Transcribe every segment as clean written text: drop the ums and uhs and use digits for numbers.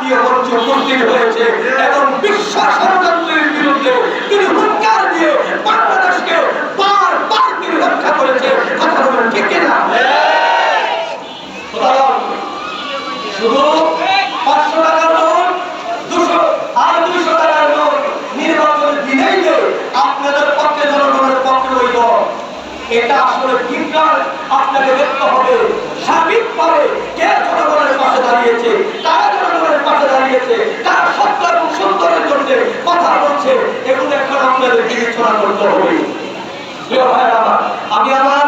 জাতীয় মঞ্চ উপস্থিত হয়েছে এবং বিশ্ব ষড়যন্ত্রের বিরুদ্ধে তিনি হুঙ্কার দিয়ে বাংলাদেশকে বারবার তিনি রক্ষা করেছে। কথা বলেন ঠিক কিনা? শুধু 500 টাকার নোট 200 আর 200 টাকার নোট নির্বাচনের দিনেই যে আপনাদের পক্ষে জনগণের পক্ষে হইল, এটা আসলে ঠিক নয়। আপনাকে দেখতে হবে সার্বিকভাবে কে জনগণের পাশে দাঁড়িয়েছে, কারা জনগণের পাশে দাঁড়িয়েছে, কারা সত্য এবং সুন্দরের জন্য কথা বলছে, এগুলো এখন আপনাদের বিবেচনা করতে হবে। প্রিয় ভাইরা আমার, আমি আমার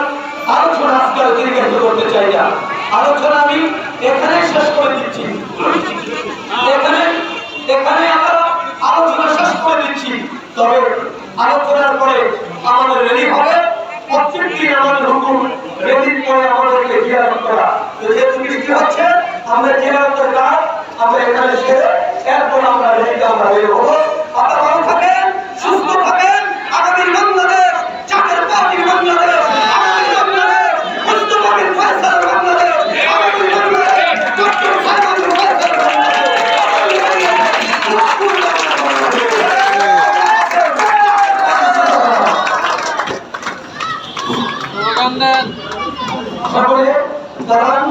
আলোচনা আজকে দীর্ঘায়িত করতে চাই না। আলোচনা আমি এখানে শেষ করে দিচ্ছি। এখানে আমরা আলোচনা শেষ করে দিচ্ছি। তবে আলোচনার পরে আমাদের রেডি হবে প্রত্যেকদিন আমাদের হুকুম রেডির পরে আমাদেরকে জিয়ারত করা। যেহেতু বৃষ্টি হচ্ছে, আমরা জিয়ারতের কাজ আমরা এখানে সেরে এরপর আমরা রেডিতে আমরা বের হবো। আপনারা ভালো থাকেন, সুস্থ থাকেন। আগামী বাংলাদেশ জাতীয় পার্টির বাংলাদেশ, আগামী বাংলাদেশ মুস্তফাবির ফয়সাল বাংলাদেশ, আগামী বাংলাদেশ ডক্টর সাইমুল ফয়সাল সকলে দাঁড়ান।